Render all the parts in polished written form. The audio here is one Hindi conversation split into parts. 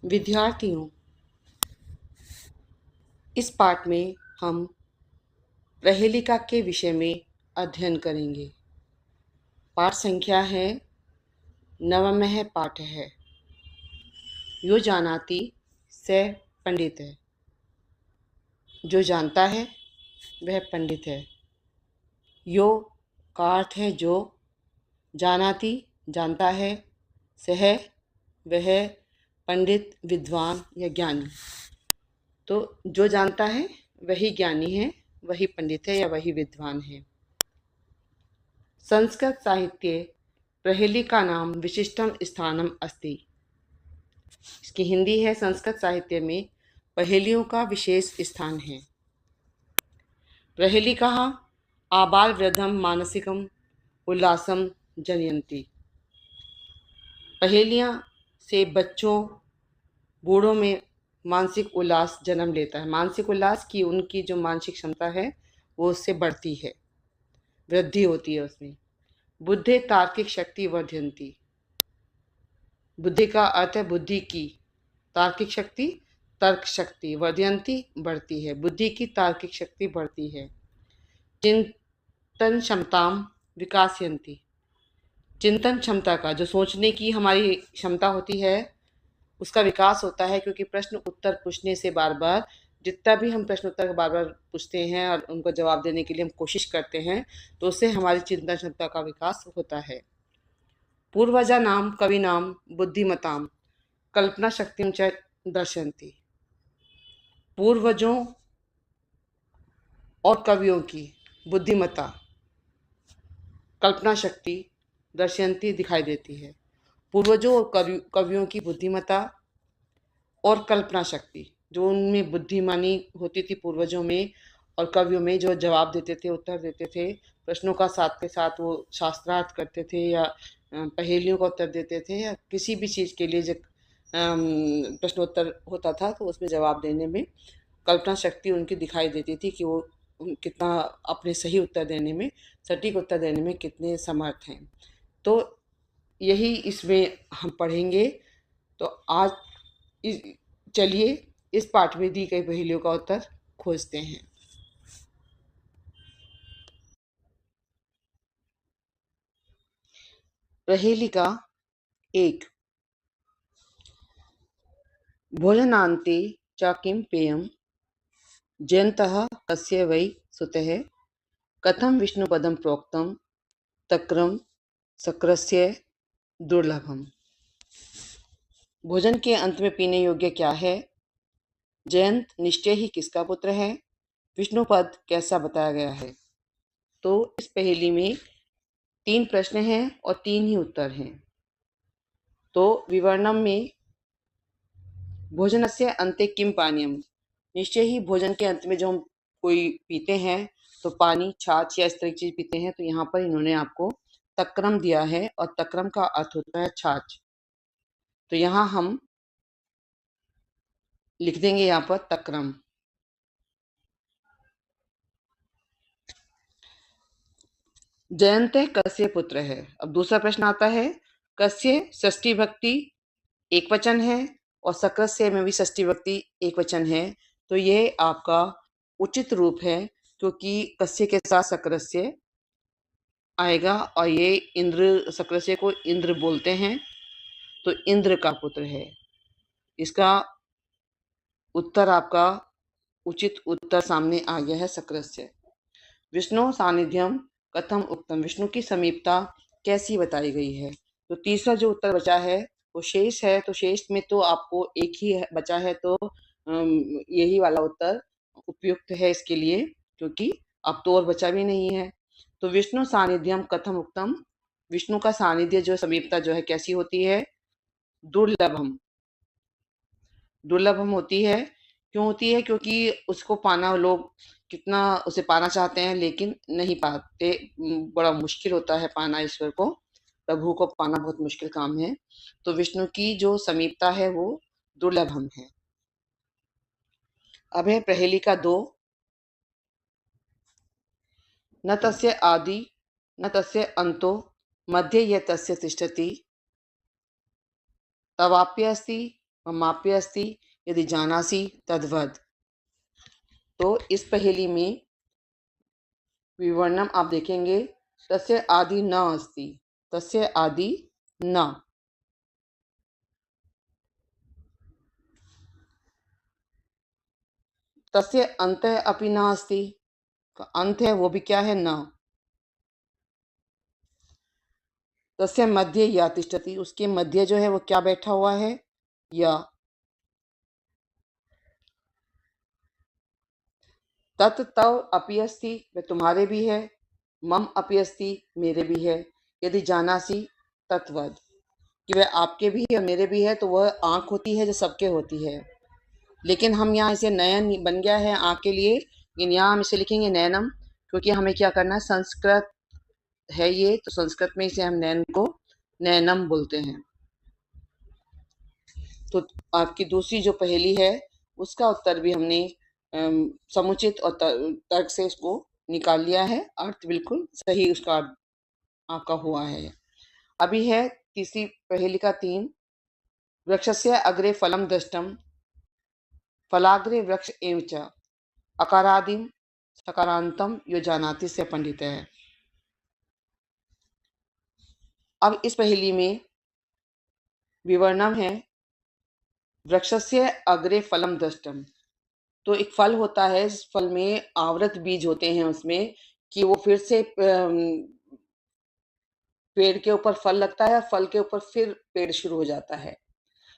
विद्यार्थियों, इस पाठ में हम प्रहेलिका के विषय में अध्ययन करेंगे। पाठ संख्या है नवमः पाठ है। यो जानाति स पंडित है। जो जानता है वह पंडित है। यो का अर्थ है जो, जानाति जानता है, सह वह, पंडित विद्वान या ज्ञानी। तो जो जानता है वही ज्ञानी है, वही पंडित है या वही विद्वान है। संस्कृत साहित्ये प्रहेलिका नाम विशिष्टम स्थानम अस्ति। इसकी हिंदी है, संस्कृत साहित्य में पहेलियों का विशेष स्थान है। प्रहेलिका आबाल वृद्धम मानसिकम उल्लासम जनयन्ति। पहेलियाँ से बच्चों बूढ़ों में मानसिक उल्लास जन्म लेता है। मानसिक उल्लास की उनकी जो मानसिक क्षमता है वो उससे बढ़ती है, वृद्धि होती है उसमें। बुद्धे तार्किक शक्ति वर्धयन्ति। बुद्धि का अर्थ है बुद्धि की, तार्किक शक्ति तर्क शक्ति, वर्धयन्ति बढ़ती है, बुद्धि की तार्किक शक्ति बढ़ती है। चिंतन क्षमताम विकासयन्ति। चिंतन क्षमता का, जो सोचने की हमारी क्षमता होती है, उसका विकास होता है, क्योंकि प्रश्न उत्तर पूछने से बार बार, जितना भी हम प्रश्न उत्तर बार बार पूछते हैं और उनको जवाब देने के लिए हम कोशिश करते हैं, तो उससे हमारी चिंतन क्षमता का विकास होता है। पूर्वजा नाम कवि नाम बुद्धिमताम कल्पना शक्तिम च दर्शन्ति। पूर्वजों और कवियों की बुद्धिमत्ता, कल्पना शक्ति दर्शन्ति दिखाई देती है। पूर्वजों और कवियों की बुद्धिमत्ता और कल्पना शक्ति, जो उनमें बुद्धिमानी होती थी पूर्वजों में और कवियों में, जो जवाब देते थे, उत्तर देते थे प्रश्नों का, साथ के साथ वो शास्त्रार्थ करते थे या पहेलियों का उत्तर देते थे, या किसी भी चीज़ के लिए जब प्रश्नोत्तर होता था तो उसमें जवाब देने में कल्पना शक्ति उनकी दिखाई देती थी कि वो कितना अपने सही उत्तर देने में, सटीक उत्तर देने में कितने समर्थ हैं। तो यही इसमें हम पढ़ेंगे। तो आज चलिए इस पाठ में दी गई पहेलियों का उत्तर खोजते हैं। पहेलिका 1। भोजनान्ते च किं पेयं जयन्तः कस्य वै सुतः कथं विष्णुपदं प्रोक्तं तक्रं शक्रस्य दुर्लभम। भोजन के अंत में पीने योग्य क्या है? जयंत निश्चय ही किसका पुत्र है? विष्णुपद कैसा बताया गया है? तो इस पहेली में 3 प्रश्न हैं और 3 ही उत्तर हैं। तो विवरणम में भोजनस्य अन्ते किम पानीयम, निश्चय ही भोजन के अंत में जो हम कोई पीते हैं तो पानी, छाछ या इस तरह की चीज पीते हैं, तो यहाँ पर इन्होंने आपको तक्रम दिया है और तक्रम का अर्थ होता है छाछ। तो यहाँ हम लिख देंगे यहाँ पर तक्रम। जयंत कस्य पुत्र है। अब दूसरा प्रश्न आता है, कस्य षष्ठी भक्ति एक वचन है और शक्रस्य में भी षष्ठी भक्ति एक वचन है। तो ये आपका उचित रूप है, क्योंकि कस्य के साथ शक्रस्य आएगा और ये इंद्र, शक्रस्य को इंद्र बोलते हैं, तो इंद्र का पुत्र है। इसका उत्तर, आपका उचित उत्तर सामने आ गया है, शक्रस्य। विष्णु सानिध्यम कथम उत्तम, विष्णु की समीपता कैसी बताई गई है? तो तीसरा जो उत्तर बचा है वो शेष है। तो शेष में तो आपको एक ही बचा है, तो यही वाला उत्तर उपयुक्त है इसके लिए, क्योंकि अब तो और बचा भी नहीं है। तो विष्णु सानिध्यम कथम उत्तम, विष्णु का सानिध्य जो समीपता जो है कैसी होती है? दुर्लभम, दुर्लभम होती है। क्यों होती है? क्योंकि उसको पाना, लोग कितना उसे पाना चाहते हैं लेकिन नहीं पाते। बड़ा मुश्किल होता है पाना ईश्वर को, प्रभु को पाना बहुत मुश्किल काम है। तो विष्णु की जो समीपता है वो दुर्लभम है। अब है पहेलिका 2। न तस्य आदि न तस्य अंतो मध्ये यह तस्य तिष्ठति तवाप्य अस्ति ममाप्य अस्ति यदि जानासि तद्वद। तो इस पहेली में विवरणम आप देखेंगे, तस्य आदि न अस्ति, तस्य आदि न, तस्य अंत अपि न अस्ति, अंत है वो भी क्या है, न, तस्य मध्य या तिष्ठति, उसके मध्य जो है वो क्या बैठा हुआ है, या, तत् तव अपि अस्ति, वह तुम्हारे भी है, मम अपि अस्ति, मेरे भी है, यदि जानासी तत्वद, कि वह आपके भी है और मेरे भी है, तो वह आंख होती है जो सबके होती है, लेकिन हम यहाँ इसे नयन बन गया है आंख के लिए, लेकिन यहाँ हम इसे लिखेंगे नयनम, क्योंकि हमें क्या करना है, संस्कृत है ये, तो संस्कृत में इसे हम नयन को नयनम बोलते हैं। तो आपकी दूसरी जो पहेली है उसका उत्तर भी हमने समुचित और तर्क से इसको निकाल लिया है, अर्थ बिल्कुल सही उसका आपका हुआ है। अभी है तीसरी पहेली का 3, वृक्षस्य अग्रे फलम दृष्टम फलाग्रे वृक्ष एव च अकारादिम सकारांतम यो जानाति से पंडित है। अब इस पहेली में विवरणम है, वृक्षस्य अग्रे फलम दृष्टम, तो एक फल होता है, इस फल में आवृत बीज होते हैं उसमें, कि वो फिर से पेड़ के ऊपर फल लगता है, फल के ऊपर फिर पेड़ शुरू हो जाता है,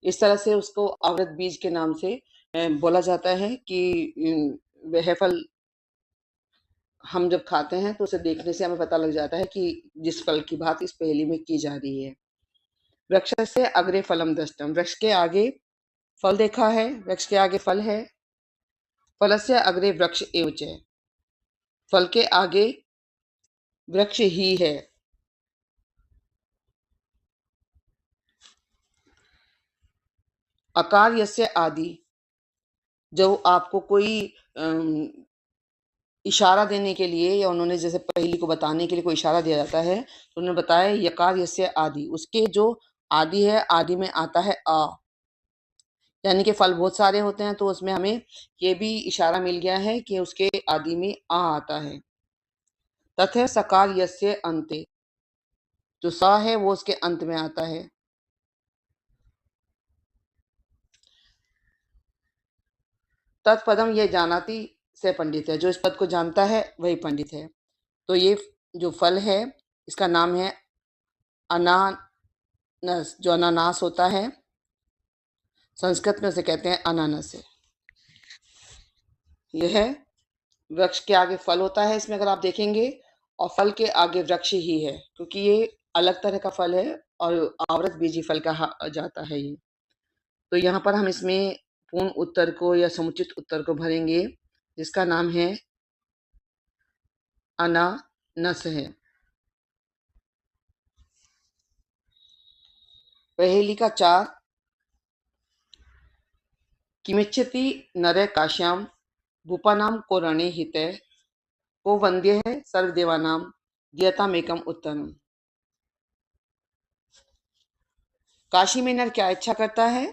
इस तरह से उसको आवृत बीज के नाम से बोला जाता है कि वह फल हम जब खाते हैं तो उसे देखने से हमें पता लग जाता है कि जिस फल की बात इस पहेली में की जा रही है। वृक्ष से अग्रे फलम दृष्टम, वृक्ष के आगे फल देखा है, वृक्ष के आगे फल है, फलस्य अग्रे वृक्ष एव च, फल के आगे वृक्ष ही है, अकार यस्य आदि, जब आपको कोई इशारा देने के लिए या उन्होंने जैसे पहेली को बताने के लिए कोई इशारा दिया जाता है, तो उन्होंने बताया यकार यस्य आदि, उसके जो आदि है, आदि में आता है आ, यानी कि फल बहुत सारे होते हैं तो उसमें हमें ये भी इशारा मिल गया है कि उसके आदि में आ आता है। तथा सकार यस्य अंते, जो सा है वो उसके अंत में आता है। तत्पदम ये जानाति से पंडित है, जो इस पद को जानता है वही पंडित है। तो ये जो फल है इसका नाम है अनानस, जो अनानास होता है, संस्कृत में उसे कहते हैं अनानस है। यह वृक्ष के आगे फल होता है इसमें, अगर आप देखेंगे, और फल के आगे वृक्ष ही है, क्योंकि ये अलग तरह का फल है और आवृत बीजी फल कहा जाता है ये। तो यहाँ पर हम इसमें पूर्ण उत्तर को या समुचित उत्तर को भरेंगे, जिसका नाम है अनानस है। पहेली का 4, किमिच्छति नरे काश्याम भूपानाम को रणे हिते को वंद्य है सर्वदेवानाम दियतामेकम उत्तरम। काशी में नर क्या इच्छा करता है,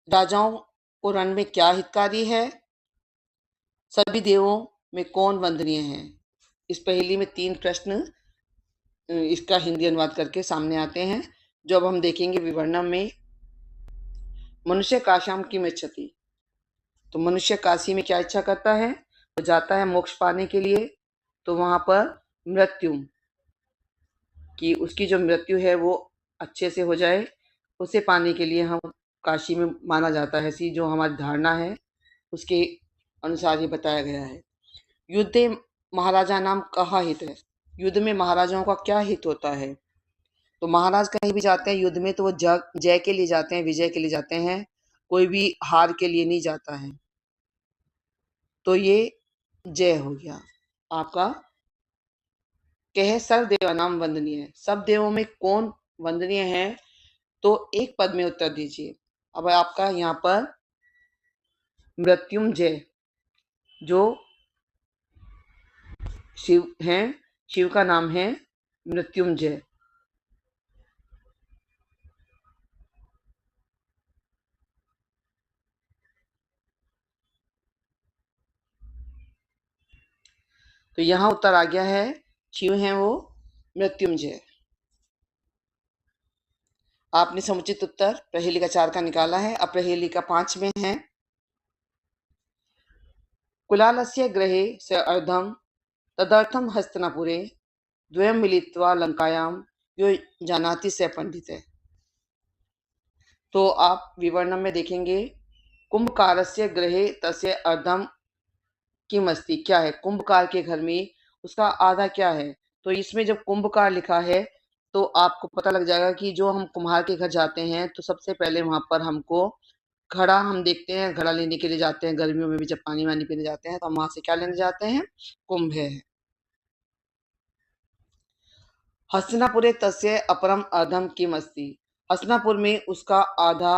राजाओं को रण में क्या हितकारी है, सभी देवों में कौन वंदनीय है। इस पहेली में 3 प्रश्न इसका हिंदी अनुवाद करके सामने आते हैं, जो अब हम देखेंगे विवरणम में। मनुष्य काश्याम किम इच्छति, तो मनुष्य काशी में क्या इच्छा करता है, वो जाता है मोक्ष पाने के लिए, तो वहां पर मृत्यु कि उसकी जो मृत्यु है वो अच्छे से हो जाए, उसे पाने के लिए हम काशी में माना जाता है, ऐसी जो हमारी धारणा है उसके अनुसार ये बताया गया है। युद्धे महाराजा नाम कहा हित है, युद्ध में महाराजाओं का क्या हित होता है, तो महाराज कहीं भी जाते हैं युद्ध में तो वो जय के लिए जाते हैं, विजय के लिए जाते हैं, कोई भी हार के लिए नहीं जाता है। तो ये जय हो गया आपका। कह सर्व देवानाम वंदनीय, सब देवों में कौन वंदनीय है, तो एक पद में उत्तर दीजिए। अब आपका यहाँ पर मृत्युंजय जो शिव हैं, शिव का नाम है मृत्युंजय। तो यहाँ उत्तर आ गया है, शिव हैं वो मृत्युंजय। आपने समुचित उत्तर पहेली का 4 का निकाला है। अब पहेली का 5 में है, कुलालस्य गृहे स अर्धम तदर्थम हस्तिनापुरे द्वयं मिलित्वा लंकायां यो जानाति स पंडित है। तो आप विवरणम में देखेंगे, कुंभकारस्य गृहे तस्य अर्धम किमस्ति, क्या है, कुंभकार के घर में उसका आधा क्या है। तो इसमें जब कुंभकार लिखा है तो आपको पता लग जाएगा कि जो हम कुम्हार के घर जाते हैं तो सबसे पहले वहां पर हमको घड़ा हम देखते हैं, घड़ा लेने के लिए जाते हैं। गर्मियों में भी जब पानी वानी पीने जाते हैं तो हम वहां से क्या लेने जाते हैं, कुंभ है। हस्तिनापुरे तस्य अपरम अर्धम किम अस्ति, हस्तिनापुर में उसका आधा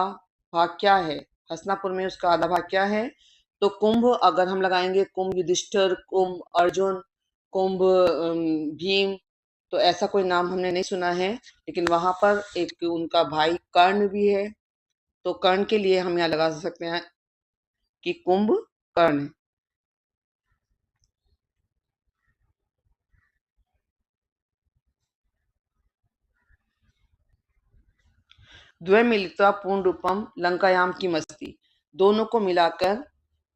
भाग क्या है, हस्तिनापुर में उसका आधा भाग क्या है। तो कुंभ अगर हम लगाएंगे, कुंभ युधिष्ठिर, कुंभ अर्जुन, कुंभ भीम, तो ऐसा कोई नाम हमने नहीं सुना है। लेकिन वहां पर एक उनका भाई कर्ण भी है, तो कर्ण के लिए हम यहाँ लगा सकते हैं कि कुंभ कर्ण। द्वय मिलित्वा पूर्ण रूपम लंकायाम की मस्ती, दोनों को मिलाकर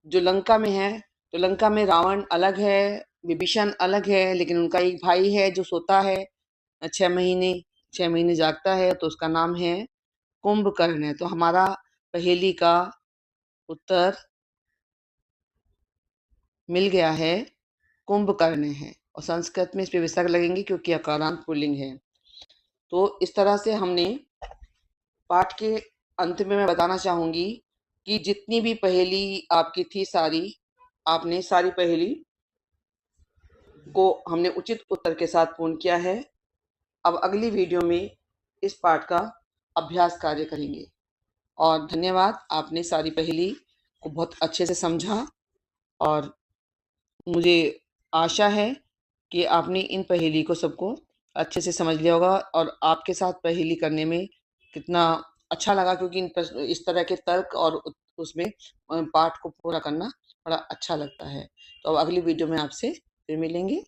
जो लंका में है, तो लंका में रावण अलग है, विभीषण अलग है, लेकिन उनका एक भाई है जो सोता है 6 महीने, 6 महीने जागता है, तो उसका नाम है कुंभकर्ण है। तो हमारा पहेली का उत्तर मिल गया है, कुंभकर्ण है। और संस्कृत में इस पे विसर्ग लगेंगे क्योंकि अकारांत पुल्लिंग है। तो इस तरह से हमने पाठ के अंत में मैं बताना चाहूंगी कि जितनी भी पहेली आपकी थी सारी, आपने सारी पहेली को हमने उचित उत्तर के साथ पूर्ण किया है। अब अगली वीडियो में इस पाठ का अभ्यास कार्य करेंगे। और धन्यवाद, आपने सारी पहेली को बहुत अच्छे से समझा और मुझे आशा है कि आपने इन पहेली को सबको अच्छे से समझ लिया होगा और आपके साथ पहेली करने में कितना अच्छा लगा, क्योंकि इस तरह के तर्क और उसमें पाठ को पूरा करना बड़ा अच्छा लगता है। तो अब अगली वीडियो में आपसे फिर मिलेंगे।